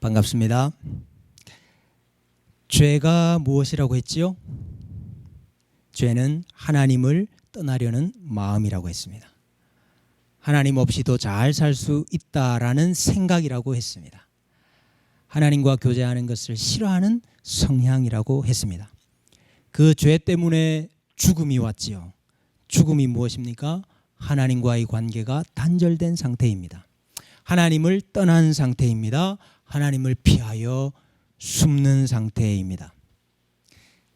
반갑습니다. 죄가 무엇이라고 했지요? 죄는 하나님을 떠나려는 마음이라고 했습니다. 하나님 없이도 잘 살 수 있다라는 생각이라고 했습니다. 하나님과 교제하는 것을 싫어하는 성향이라고 했습니다. 그 죄 때문에 죽음이 왔지요. 죽음이 무엇입니까? 하나님과의 관계가 단절된 상태입니다. 하나님을 떠난 상태입니다. 하나님을 피하여 숨는 상태입니다.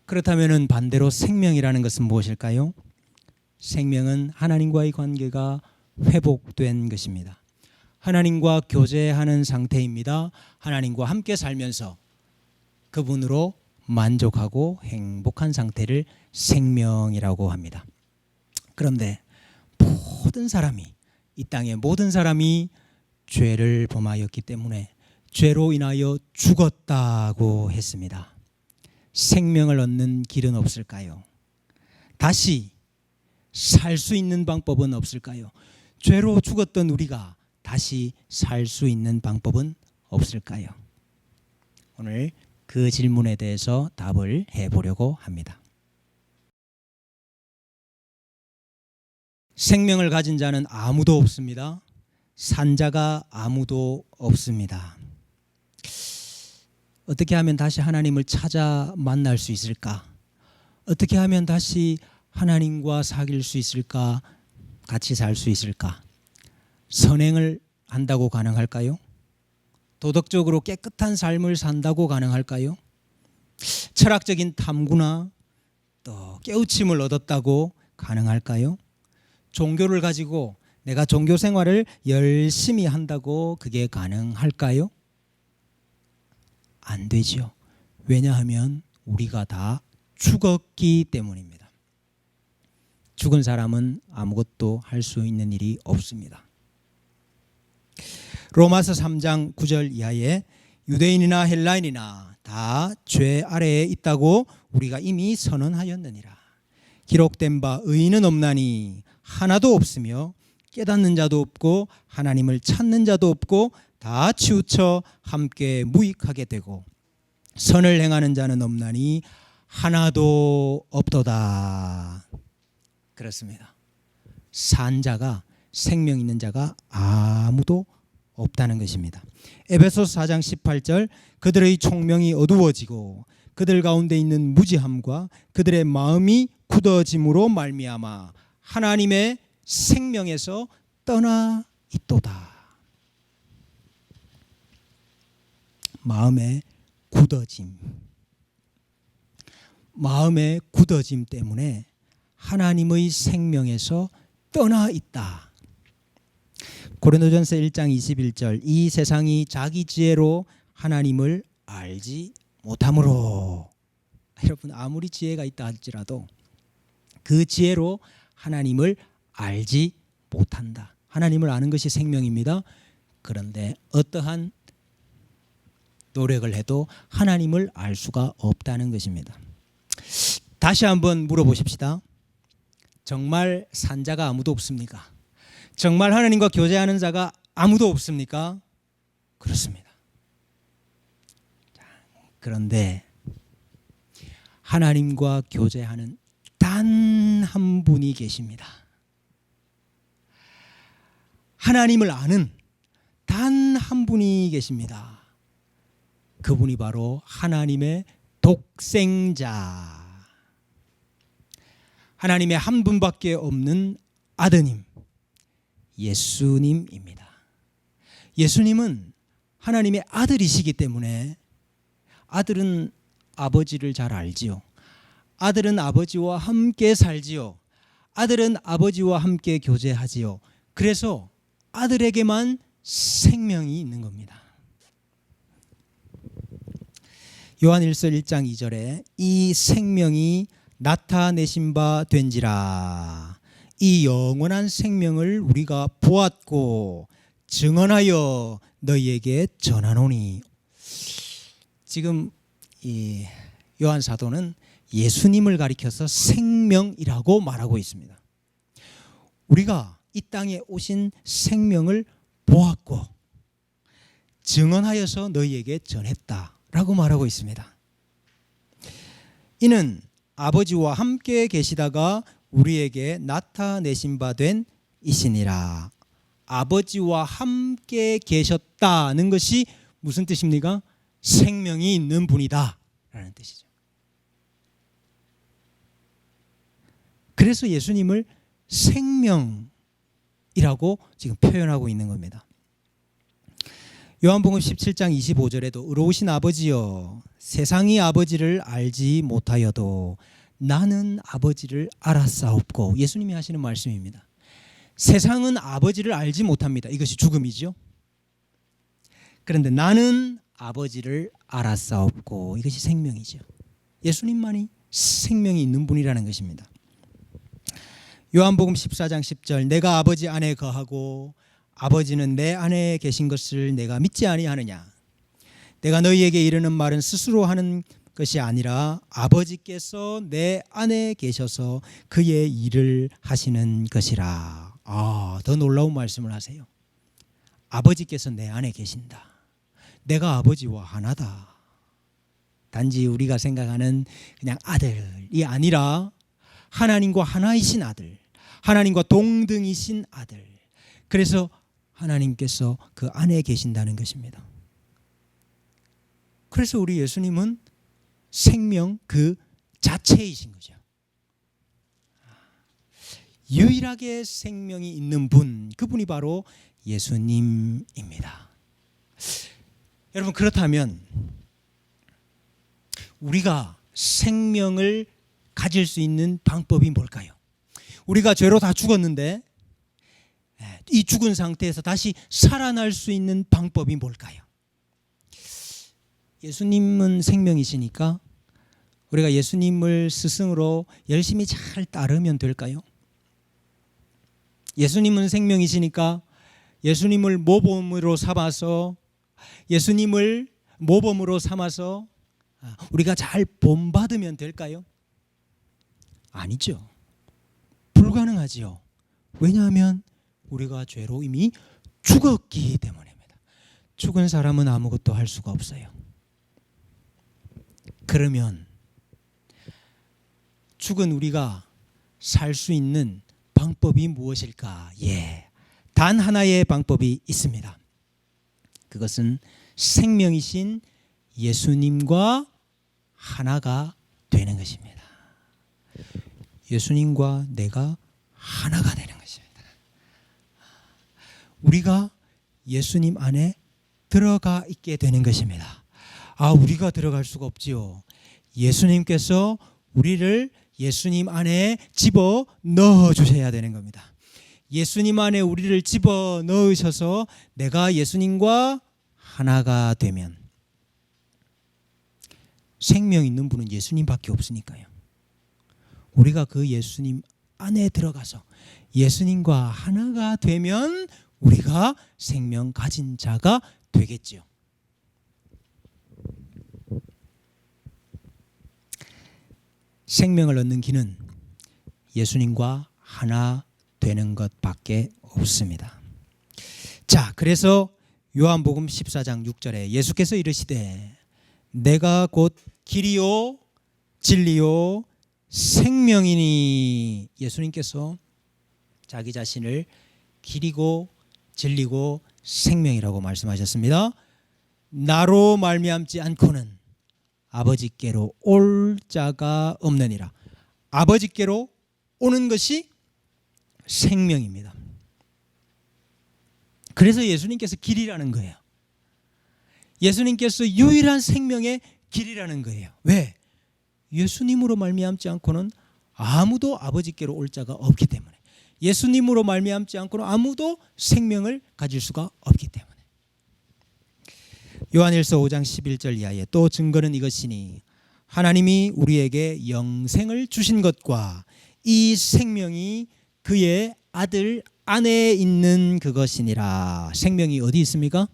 그렇다면 반대로 생명이라는 것은 무엇일까요? 생명은 하나님과의 관계가 회복된 것입니다. 하나님과 교제하는 상태입니다. 하나님과 함께 살면서 그분으로 만족하고 행복한 상태를 생명이라고 합니다. 그런데 모든 사람이, 이 땅의 모든 사람이 죄를 범하였기 때문에 죄로 인하여 죽었다고 했습니다. 생명을 얻는 길은 없을까요? 다시 살 수 있는 방법은 없을까요? 죄로 죽었던 우리가 다시 살 수 있는 방법은 없을까요? 오늘 그 질문에 대해서 답을 해보려고 합니다. 생명을 가진 자는 아무도 없습니다. 산 자가 아무도 없습니다. 어떻게 하면 다시 하나님을 찾아 만날 수 있을까? 어떻게 하면 다시 하나님과 사귈 수 있을까? 같이 살 수 있을까? 선행을 한다고 가능할까요? 도덕적으로 깨끗한 삶을 산다고 가능할까요? 철학적인 탐구나 또 깨우침을 얻었다고 가능할까요? 종교를 가지고 내가 종교 생활을 열심히 한다고 그게 가능할까요? 안 되죠. 왜냐하면 우리가 다 죽었기 때문입니다. 죽은 사람은 아무것도 할 수 있는 일이 없습니다. 로마서 3장 9절 이하에 유대인이나 헬라인이나 다 죄 아래에 있다고 우리가 이미 선언하였느니라. 기록된 바 의인은 없나니 하나도 없으며 깨닫는 자도 없고 하나님을 찾는 자도 없고 다 치우쳐 함께 무익하게 되고 선을 행하는 자는 없나니 하나도 없도다. 그렇습니다. 산 자가, 생명 있는 자가 아무도 없다는 것입니다. 에베소서 4장 18절 그들의 총명이 어두워지고 그들 가운데 있는 무지함과 그들의 마음이 굳어짐으로 말미암아 하나님의 생명에서 떠나 있도다. 마음의 굳어짐. 마음의 굳어짐 때문에 하나님의 생명에서 떠나 있다. 고린도전서 1장 21절 이 세상이 자기 지혜로 하나님을 알지 못함으로. 여러분 아무리 지혜가 있다 할지라도 그 지혜로 하나님을 알지 못한다. 하나님을 아는 것이 생명입니다. 그런데 어떠한 노력을 해도 하나님을 알 수가 없다는 것입니다. 다시 한번 물어보십시다. 정말 산 자가 아무도 없습니까? 정말 하나님과 교제하는 자가 아무도 없습니까? 그렇습니다. 그런데 하나님과 교제하는 단 한 분이 계십니다. 하나님을 아는 단 한 분이 계십니다. 그분이 바로 하나님의 독생자, 하나님의 한 분밖에 없는 아드님, 예수님입니다. 예수님은 하나님의 아들이시기 때문에 아들은 아버지를 잘 알지요. 아들은 아버지와 함께 살지요. 아들은 아버지와 함께 교제하지요. 그래서 아들에게만 생명이 있는 겁니다. 요한 1서 1장 2절에 이 생명이 나타내신 바 된지라. 이 영원한 생명을 우리가 보았고 증언하여 너희에게 전하노니. 지금 이 요한 사도는 예수님을 가리켜서 생명이라고 말하고 있습니다. 우리가 이 땅에 오신 생명을 보았고 증언하여서 너희에게 전했다라고 말하고 있습니다. 이는 아버지와 함께 계시다가 우리에게 나타내신 바 된 이시니라. 아버지와 함께 계셨다는 것이 무슨 뜻입니까? 생명이 있는 분이다 라는 뜻이죠. 그래서 예수님을 생명이라고 지금 표현하고 있는 겁니다. 요한복음 17장 25절에도 의로우신 아버지여 세상이 아버지를 알지 못하여도 나는 아버지를 알았사옵고, 예수님이 하시는 말씀입니다. 세상은 아버지를 알지 못합니다. 이것이 죽음이죠. 그런데 나는 아버지를 알았사옵고, 이것이 생명이죠. 예수님만이 생명이 있는 분이라는 것입니다. 요한복음 14장 10절 내가 아버지 안에 거하고 아버지는 내 안에 계신 것을 내가 믿지 아니하느냐. 내가 너희에게 이르는 말은 스스로 하는 것이 아니라 아버지께서 내 안에 계셔서 그의 일을 하시는 것이라. 더 놀라운 말씀을 하세요. 아버지께서 내 안에 계신다. 내가 아버지와 하나다. 단지 우리가 생각하는 그냥 아들이 아니라 하나님과 하나이신 아들, 하나님과 동등이신 아들. 그래서 하나님께서 그 안에 계신다는 것입니다. 그래서 우리 예수님은 생명 그 자체이신 거죠. 유일하게 생명이 있는 분, 그분이 바로 예수님입니다. 여러분, 그렇다면 우리가 생명을 가질 수 있는 방법이 뭘까요? 우리가 죄로 다 죽었는데 이 죽은 상태에서 다시 살아날 수 있는 방법이 뭘까요? 예수님은 생명이시니까 우리가 예수님을 스승으로 열심히 잘 따르면 될까요? 예수님은 생명이시니까 예수님을 모범으로 삼아서 우리가 잘 본받으면 될까요? 아니죠. 불가능하지요. 왜냐하면 우리가 죄로 이미 죽었기 때문입니다. 죽은 사람은 아무것도 할 수가 없어요. 그러면 죽은 우리가 살 수 있는 방법이 무엇일까? 단 하나의 방법이 있습니다. 그것은 생명이신 예수님과 하나가 되는 것입니다. 예수님과 내가 하나가 되는 것입니다. 우리가 예수님 안에 들어가 있게 되는 것입니다. 우리가 들어갈 수가 없지요. 예수님께서 우리를 예수님 안에 집어 넣어 주셔야 되는 겁니다. 예수님 안에 우리를 집어 넣으셔서 내가 예수님과 하나가 되면, 생명 있는 분은 예수님밖에 없으니까요. 우리가 그 예수님 안에 들어가서 예수님과 하나가 되면 우리가 생명 가진 자가 되겠지요. 생명을 얻는 길은 예수님과 하나 되는 것밖에 없습니다. 자, 그래서 요한복음 14장 6절에 예수께서 이르시되 내가 곧 길이요 진리요 생명이니, 예수님께서 자기 자신을 길이고 진리고 생명이라고 말씀하셨습니다. 나로 말미암지 않고는 아버지께로 올 자가 없느니라. 아버지께로 오는 것이 생명입니다. 그래서 예수님께서 길이라는 거예요. 예수님께서 유일한 생명의 길이라는 거예요. 왜? 예수님으로 말미암지 않고는 아무도 아버지께로 올 자가 없기 때문에, 예수님으로 말미암지 않고는 아무도 생명을 가질 수가 없기 때문에. 요한일서 5장 11절 이하에 또 증거는 이것이니 하나님이 우리에게 영생을 주신 것과 이 생명이 그의 아들 안에 있는 그것이니라. 생명이 어디 있습니까?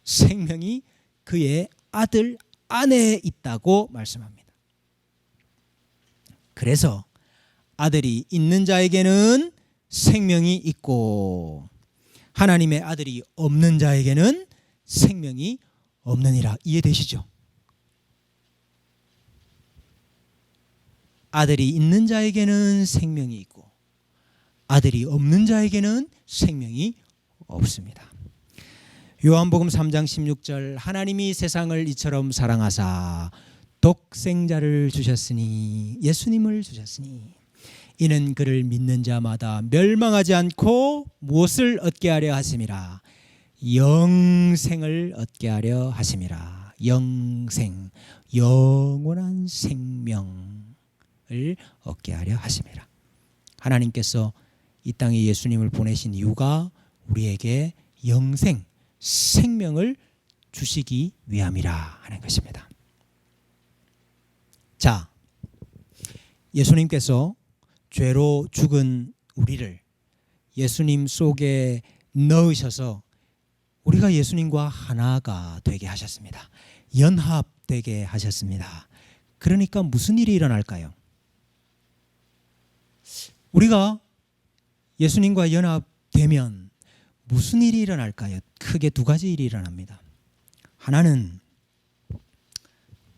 생명이 그의 아들 안에 있다고 말씀합니다. 그래서 아들이 있는 자에게는 생명이 있고 하나님의 아들이 없는 자에게는 생명이 없느니라. 이해되시죠? 아들이 있는 자에게는 생명이 있고 아들이 없는 자에게는 생명이 없습니다. 요한복음 3장 16절 하나님이 세상을 이처럼 사랑하사 독생자를 주셨으니 예수님을 주셨으니 이는 그를 믿는 자마다 멸망하지 않고 무엇을 얻게 하려 하심이라 영생을 얻게 하려 하심이라. 영생, 영원한 생명을 얻게 하려 하심이라. 하나님께서 이 땅에 예수님을 보내신 이유가 우리에게 영생, 생명을 주시기 위함이라 하는 것입니다. 자, 예수님께서 죄로 죽은 우리를 예수님 속에 넣으셔서 우리가 예수님과 하나가 되게 하셨습니다. 연합되게 하셨습니다. 그러니까 무슨 일이 일어날까요? 우리가 예수님과 연합되면 무슨 일이 일어날까요? 크게 두 가지 일이 일어납니다. 하나는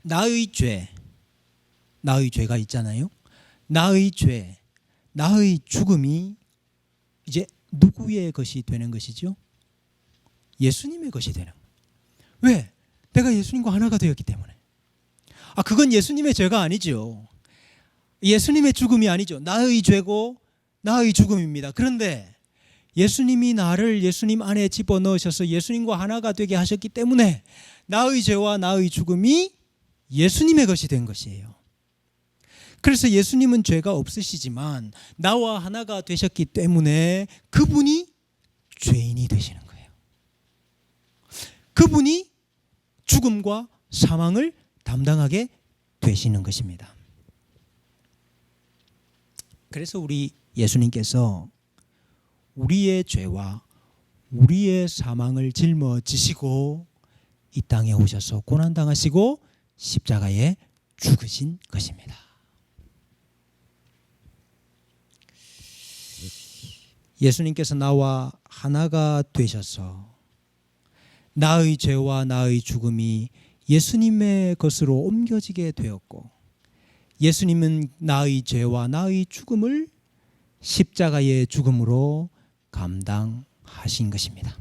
나의 죄가 있잖아요. 나의 죄, 나의 죽음이 이제 누구의 것이 되는 것이죠? 예수님의 것이 되는 거예요. 왜? 내가 예수님과 하나가 되었기 때문에. 그건 예수님의 죄가 아니죠. 예수님의 죽음이 아니죠. 나의 죄고 나의 죽음입니다. 그런데 예수님이 나를 예수님 안에 집어넣으셔서 예수님과 하나가 되게 하셨기 때문에 나의 죄와 나의 죽음이 예수님의 것이 된 것이에요. 그래서 예수님은 죄가 없으시지만 나와 하나가 되셨기 때문에 그분이 죄인이 되시는 거예요. 그분이 죽음과 사망을 담당하게 되시는 것입니다. 그래서 우리 예수님께서 우리의 죄와 우리의 사망을 짊어지시고 이 땅에 오셔서 고난당하시고 십자가에 죽으신 것입니다. 예수님께서 나와 하나가 되셔서 나의 죄와 나의 죽음이 예수님의 것으로 옮겨지게 되었고 예수님은 나의 죄와 나의 죽음을 십자가의 죽음으로 감당하신 것입니다.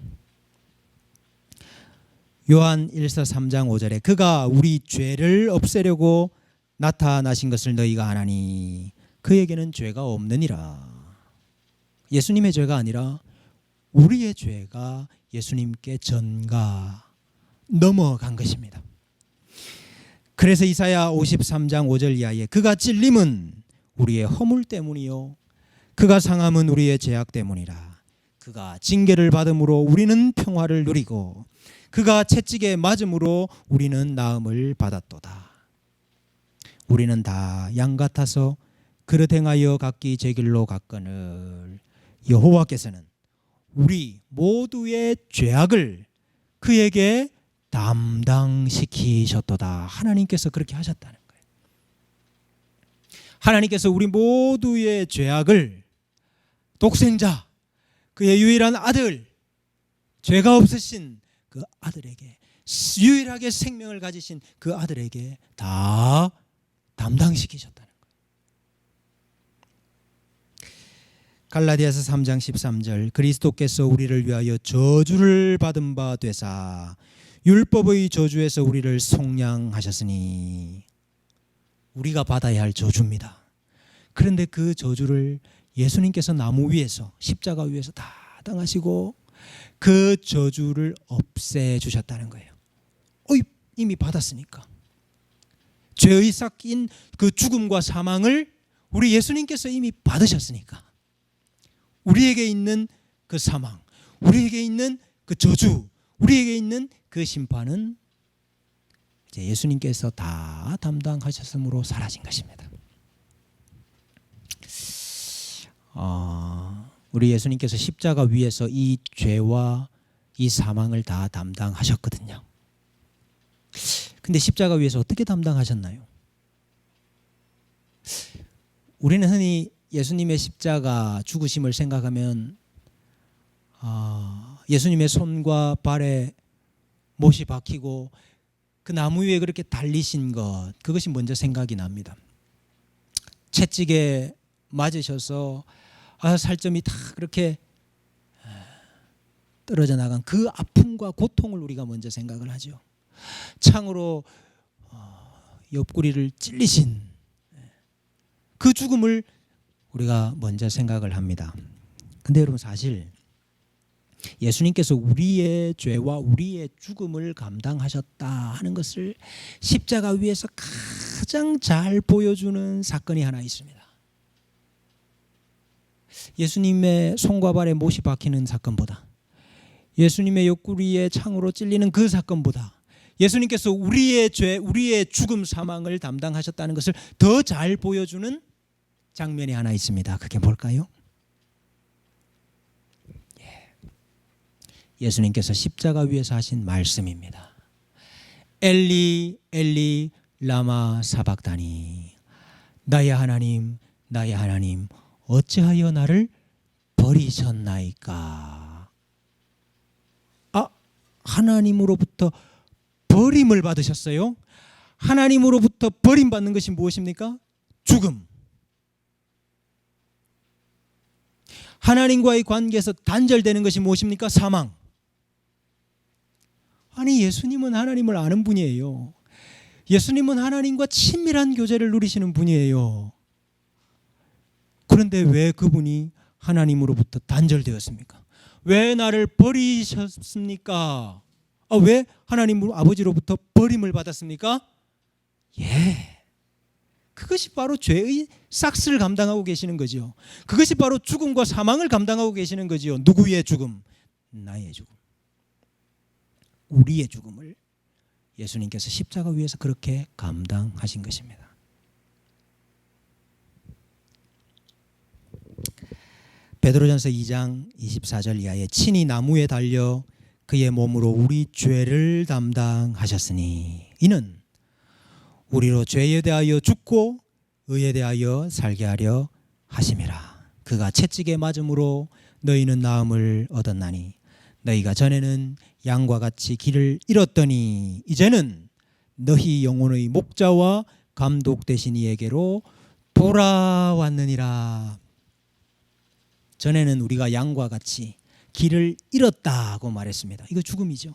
요한 1서 3장 5절에 그가 우리 죄를 없애려고 나타나신 것을 너희가 아나니 그에게는 죄가 없느니라. 예수님의 죄가 아니라 우리의 죄가 예수님께 전가 넘어간 것입니다. 그래서 이사야 53장 5절 이하에 그가 찔림은 우리의 허물 때문이요 그가 상함은 우리의 죄악 때문이라. 그가 징계를 받음으로 우리는 평화를 누리고 그가 채찍에 맞음으로 우리는 나음을 받았도다. 우리는 다 양 같아서 그릇 행하여 각기 제 길로 갔거늘 여호와께서는 우리 모두의 죄악을 그에게 담당시키셨도다. 하나님께서 그렇게 하셨다는 거예요. 하나님께서 우리 모두의 죄악을 독생자, 그의 유일한 아들, 죄가 없으신 그 아들에게, 유일하게 생명을 가지신 그 아들에게 다 담당시키셨다는 거예요. 갈라디아서 3장 13절 그리스도께서 우리를 위하여 저주를 받은 바 되사 율법의 저주에서 우리를 속량하셨으니 우리가 받아야 할 저주입니다. 그런데 그 저주를 예수님께서 나무 위에서 십자가 위에서 다 당하시고 그 저주를 없애주셨다는 거예요. 이미 받았으니까. 죄의 삭인 그 죽음과 사망을 우리 예수님께서 이미 받으셨으니까 우리에게 있는 그 사망, 우리에게 있는 그 저주, 우리에게 있는 그 심판은 이제 예수님께서 다 담당하셨으므로 사라진 것입니다. 우리 예수님께서 십자가 위에서 이 죄와 이 사망을 다 담당하셨거든요. 근데 십자가 위에서 어떻게 담당하셨나요? 우리는 흔히 예수님의 십자가 죽으심을 생각하면 예수님의 손과 발에 못이 박히고 그 나무 위에 그렇게 달리신 것, 그것이 먼저 생각이 납니다. 채찍에 맞으셔서 살점이 다 그렇게 떨어져 나간 그 아픔과 고통을 우리가 먼저 생각을 하죠. 창으로 옆구리를 찔리신 그 죽음을 우리가 먼저 생각을 합니다. 근데 여러분, 사실 예수님께서 우리의 죄와 우리의 죽음을 감당하셨다 하는 것을 십자가 위에서 가장 잘 보여주는 사건이 하나 있습니다. 예수님의 손과 발에 못이 박히는 사건보다, 예수님의 옆구리에 창으로 찔리는 그 사건보다 예수님께서 우리의 죄, 우리의 죽음, 사망을 담당하셨다는 것을 더 잘 보여주는 장면이 하나 있습니다. 그게 뭘까요? 예수님께서 십자가 위에서 하신 말씀입니다. 엘리 엘리 라마 사박다니, 나의 하나님 나의 하나님 어찌하여 나를 버리셨나이까. 하나님으로부터 버림을 받으셨어요. 하나님으로부터 버림받는 것이 무엇입니까? 죽음. 하나님과의 관계에서 단절되는 것이 무엇입니까? 사망. 아니, 예수님은 하나님을 아는 분이에요. 예수님은 하나님과 친밀한 교제를 누리시는 분이에요. 그런데 왜 그분이 하나님으로부터 단절되었습니까? 왜 나를 버리셨습니까? 왜 하나님 아버지로부터 버림을 받았습니까? 그것이 바로 죄의 싹스를 감당하고 계시는 거죠. 그것이 바로 죽음과 사망을 감당하고 계시는 거죠. 누구의 죽음? 나의 죽음. 우리의 죽음을 예수님께서 십자가 위에서 그렇게 감당하신 것입니다. 베드로전서 2장 24절 이하에 친히 나무에 달려 그의 몸으로 우리 죄를 담당하셨으니 이는 우리로 죄에 대하여 죽고 의에 대하여 살게 하려 하심이라. 그가 채찍에 맞음으로 너희는 나음을 얻었나니 너희가 전에는 양과 같이 길을 잃었더니 이제는 너희 영혼의 목자와 감독 되신 이에게로 돌아왔느니라. 전에는 우리가 양과 같이 길을 잃었다고 말했습니다. 이거 죽음이죠.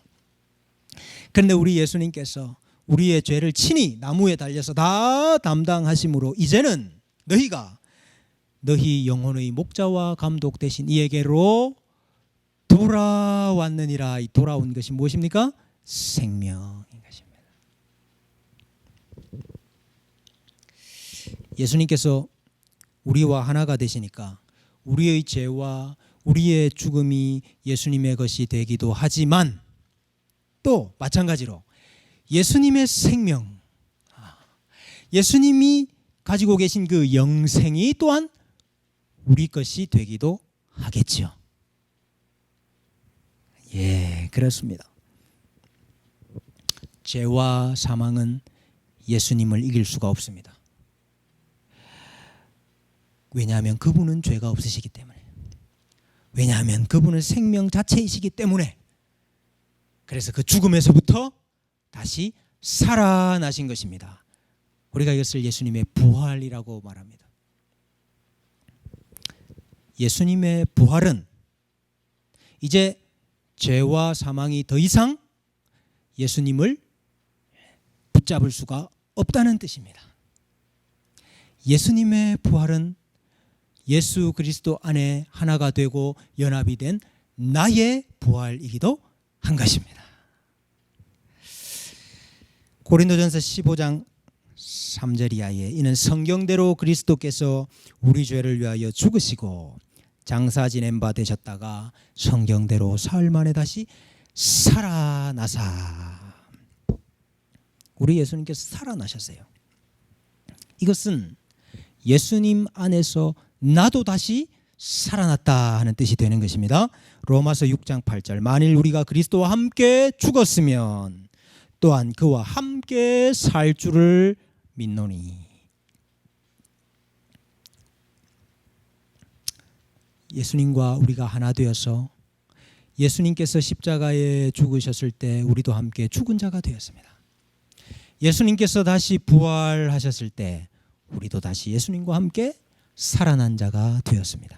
그런데 우리 예수님께서 우리의 죄를 친히 나무에 달려서 다 담당하심으로 이제는 너희가 너희 영혼의 목자와 감독 되신 이에게로 돌아왔느니라. 이 돌아온 것이 무엇입니까? 생명인 것입니다. 예수님께서 우리와 하나가 되시니까 우리의 죄와 우리의 죽음이 예수님의 것이 되기도 하지만 또 마찬가지로 예수님의 생명, 예수님이 가지고 계신 그 영생이 또한 우리 것이 되기도 하겠죠. 그렇습니다. 죄와 사망은 예수님을 이길 수가 없습니다. 왜냐하면 그분은 죄가 없으시기 때문에, 왜냐하면 그분은 생명 자체이시기 때문에, 그래서 그 죽음에서부터 다시 살아나신 것입니다. 우리가 이것을 예수님의 부활이라고 말합니다. 예수님의 부활은 이제 죄와 사망이 더 이상 예수님을 붙잡을 수가 없다는 뜻입니다. 예수님의 부활은 예수 그리스도 안에 하나가 되고 연합이 된 나의 부활이기도 한 것입니다. 고린도전서 15장 3절 이하에 이는 성경대로 그리스도께서 우리 죄를 위하여 죽으시고 장사 지낸 바 되셨다가 성경대로 사흘 만에 다시 살아나사. 우리 예수님께서 살아나셨어요. 이것은 예수님 안에서 나도 다시 살아났다 하는 뜻이 되는 것입니다. 로마서 6장 8절 만일 우리가 그리스도와 함께 죽었으면 또한 그와 함께 살 줄을 믿노니. 예수님과 우리가 하나 되어서 예수님께서 십자가에 죽으셨을 때 우리도 함께 죽은 자가 되었습니다. 예수님께서 다시 부활하셨을 때 우리도 다시 예수님과 함께 살아난 자가 되었습니다.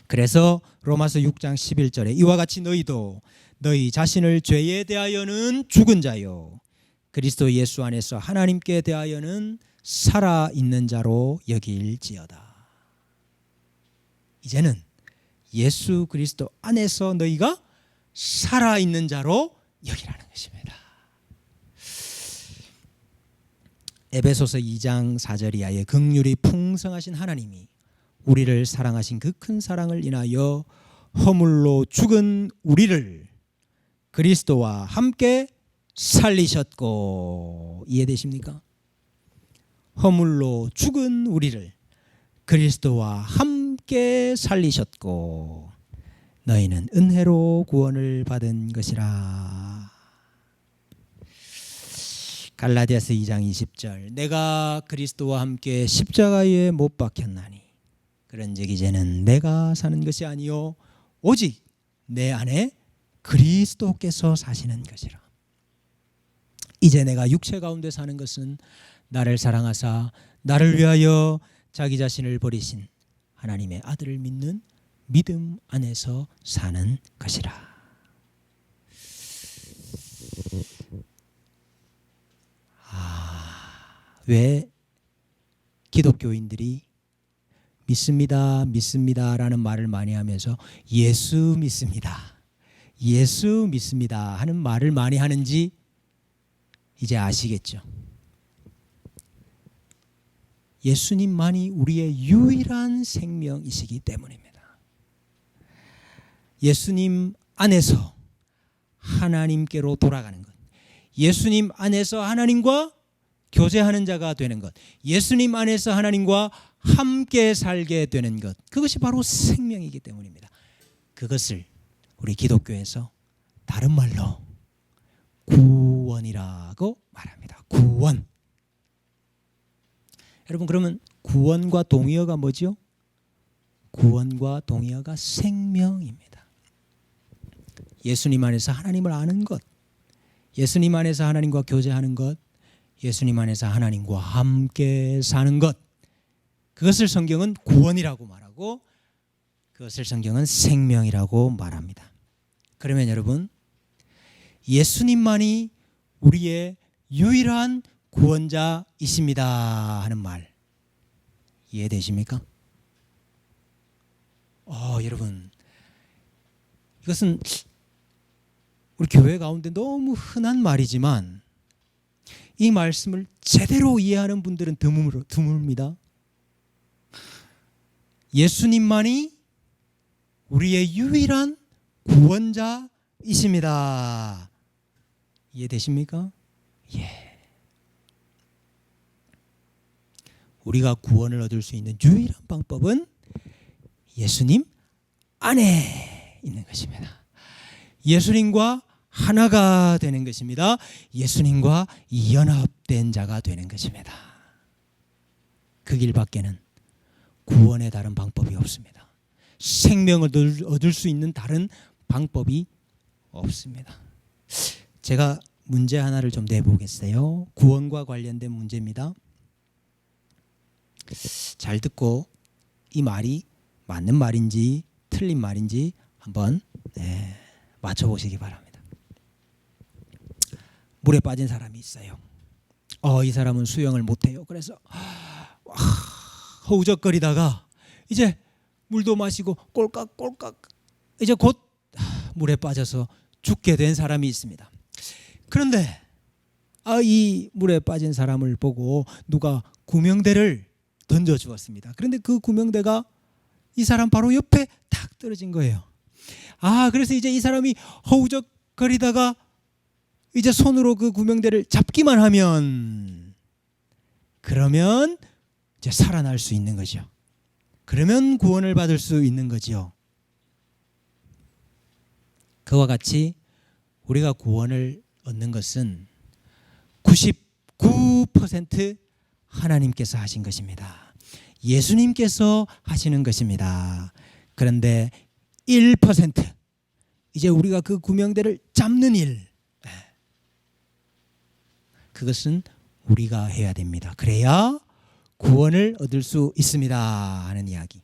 그래서 로마서 6장 11절에 이와 같이 너희도 너희 자신을 죄에 대하여는 죽은 자요 그리스도 예수 안에서 하나님께 대하여는 살아있는 자로 여길지어다. 이제는 예수 그리스도 안에서 너희가 살아있는 자로 여기라는 것입니다. 에베소서 2장 4절 이하에 긍휼이 풍성하신 하나님이 우리를 사랑하신 그 큰 사랑을 인하여 허물로 죽은 우리를 그리스도와 함께 살리셨고, 이해되십니까? 허물로 죽은 우리를 그리스도와 함께 살리셨고 너희는 은혜로 구원을 받은 것이라. 갈라디아서 2장 20절 내가 그리스도와 함께 십자가에 못 박혔나니 그런즉 이제는 내가 사는 것이 아니요 오직 내 안에 그리스도께서 사시는 것이라. 이제 내가 육체 가운데 사는 것은 나를 사랑하사 나를 위하여 자기 자신을 버리신 하나님의 아들을 믿는 믿음 안에서 사는 것이라. 왜 기독교인들이 믿습니다, 믿습니다라는 말을 많이 하면서 예수 믿습니다, 예수 믿습니다 하는 말을 많이 하는지 이제 아시겠죠? 예수님만이 우리의 유일한 생명이시기 때문입니다. 예수님 안에서 하나님께로 돌아가는 것, 예수님 안에서 하나님과 교제하는 자가 되는 것, 예수님 안에서 하나님과 함께 살게 되는 것, 그것이 바로 생명이기 때문입니다. 그것을 우리 기독교에서 다른 말로 구원이라고 말합니다. 구원. 여러분, 그러면 구원과 동의어가 뭐죠? 구원과 동의어가 생명입니다. 예수님 안에서 하나님을 아는 것, 예수님 안에서 하나님과 교제하는 것, 예수님 안에서 하나님과 함께 사는 것, 그것을 성경은 구원이라고 말하고 그것을 성경은 생명이라고 말합니다. 그러면 여러분, 예수님만이 우리의 유일한 구원자이십니다 하는 말 이해되십니까? 여러분, 이것은 우리 교회 가운데 너무 흔한 말이지만 이 말씀을 제대로 이해하는 분들은 드뭅니다. 예수님만이 우리의 유일한 구원자이십니다. 이해되십니까? 예. 우리가 구원을 얻을 수 있는 유일한 방법은 예수님 안에 있는 것입니다. 예수님과 하나가 되는 것입니다. 예수님과 연합된 자가 되는 것입니다. 그 길밖에는 구원의 다른 방법이 없습니다. 생명을 얻을 수 있는 다른 방법이 없습니다. 제가 문제 하나를 좀 내보겠어요. 구원과 관련된 문제입니다. 잘 듣고 이 말이 맞는 말인지 틀린 말인지 한번 맞춰보시기 바랍니다. 물에 빠진 사람이 있어요. 이 사람은 수영을 못해요. 그래서 허우적거리다가 이제 물도 마시고 꼴깍꼴깍 이제 곧 물에 빠져서 죽게 된 사람이 있습니다. 그런데 이 물에 빠진 사람을 보고 누가 구명대를 던져주었습니다. 그런데 그 구명대가 이 사람 바로 옆에 탁 떨어진 거예요. 그래서 이제 이 사람이 허우적거리다가 이제 손으로 그 구명대를 잡기만 하면 그러면 이제 살아날 수 있는 거죠. 그러면 구원을 받을 수 있는 거죠. 그와 같이 우리가 구원을 얻는 것은 99% 하나님께서 하신 것입니다. 예수님께서 하시는 것입니다. 그런데 1% 이제 우리가 그 구명대를 잡는 일, 그것은 우리가 해야 됩니다. 그래야 구원을 얻을 수 있습니다 하는 이야기.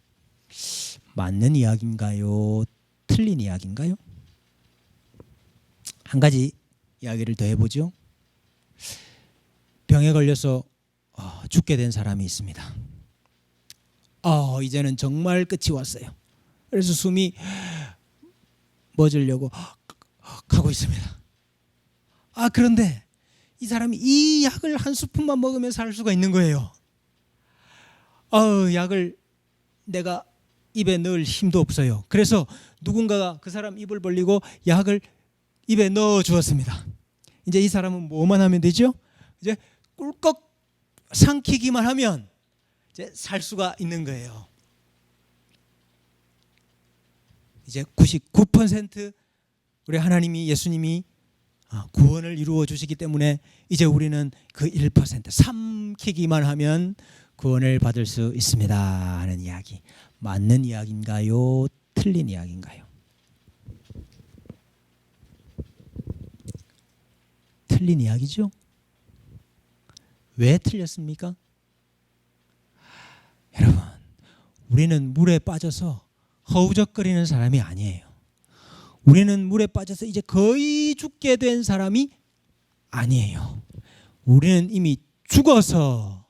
맞는 이야기인가요? 틀린 이야기인가요? 한 가지 이야기를 더 해보죠. 병에 걸려서 죽게 된 사람이 있습니다. 이제는 정말 끝이 왔어요. 그래서 숨이 멎으려고 가고 있습니다. 그런데 이 사람이 이 약을 한 스푼만 먹으면 살 수가 있는 거예요. 약을 내가 입에 넣을 힘도 없어요. 그래서 누군가가 그 사람 입을 벌리고 약을 입에 넣어 주었습니다. 이제 이 사람은 뭐만 하면 되죠? 이제 꿀꺽 삼키기만 하면 이제 살 수가 있는 거예요. 이제 99% 우리 하나님이, 예수님이 구원을 이루어 주시기 때문에 이제 우리는 그 1% 삼키기만 하면 구원을 받을 수 있습니다 하는 이야기. 맞는 이야기인가요? 틀린 이야기인가요? 틀린 이야기죠? 왜 틀렸습니까? 여러분, 우리는 물에 빠져서 허우적거리는 사람이 아니에요. 우리는 물에 빠져서 이제 거의 죽게 된 사람이 아니에요. 우리는 이미 죽어서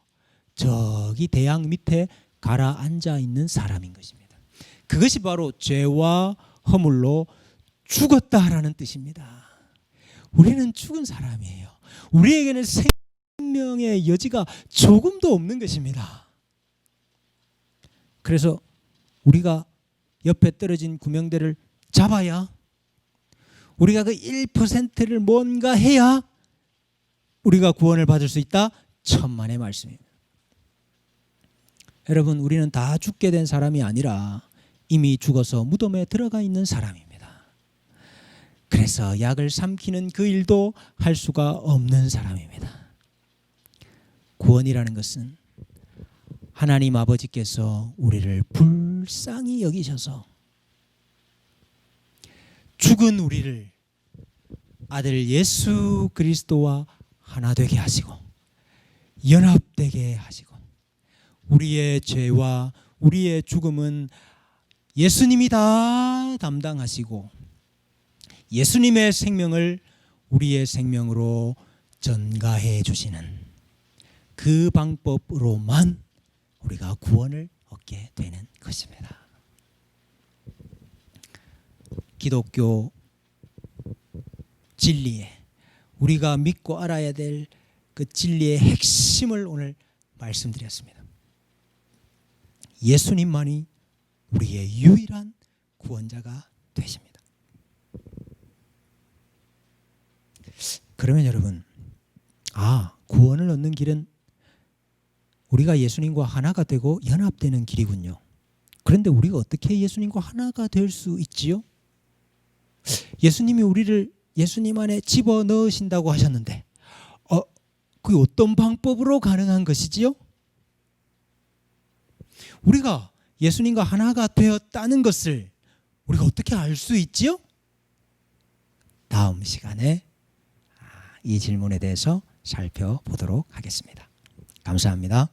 저기 대양 밑에 가라앉아 있는 사람인 것입니다. 그것이 바로 죄와 허물로 죽었다라는 뜻입니다. 우리는 죽은 사람이에요. 우리에게는 생명의 여지가 조금도 없는 것입니다. 그래서 우리가 옆에 떨어진 구명대를 잡아야, 우리가 그 1%를 뭔가 해야 우리가 구원을 받을 수 있다. 천만의 말씀입니다. 여러분, 우리는 다 죽게 된 사람이 아니라 이미 죽어서 무덤에 들어가 있는 사람입니다. 그래서 약을 삼키는 그 일도 할 수가 없는 사람입니다. 구원이라는 것은 하나님 아버지께서 우리를 불쌍히 여기셔서 죽은 우리를 아들 예수 그리스도와 하나 되게 하시고 연합되게 하시고, 우리의 죄와 우리의 죽음은 예수님이 다 담당하시고 예수님의 생명을 우리의 생명으로 전가해 주시는 그 방법으로만 우리가 구원을 얻게 되는 것입니다. 기독교 진리에, 우리가 믿고 알아야 될 그 진리의 핵심을 오늘 말씀드렸습니다. 예수님만이 우리의 유일한 구원자가 되십니다. 그러면 여러분, 구원을 얻는 길은 우리가 예수님과 하나가 되고 연합되는 길이군요. 그런데 우리가 어떻게 예수님과 하나가 될 수 있지요? 예수님이 우리를 예수님 안에 집어넣으신다고 하셨는데 그게 어떤 방법으로 가능한 것이지요? 우리가 예수님과 하나가 되었다는 것을 우리가 어떻게 알 수 있지요? 다음 시간에 이 질문에 대해서 살펴보도록 하겠습니다. 감사합니다.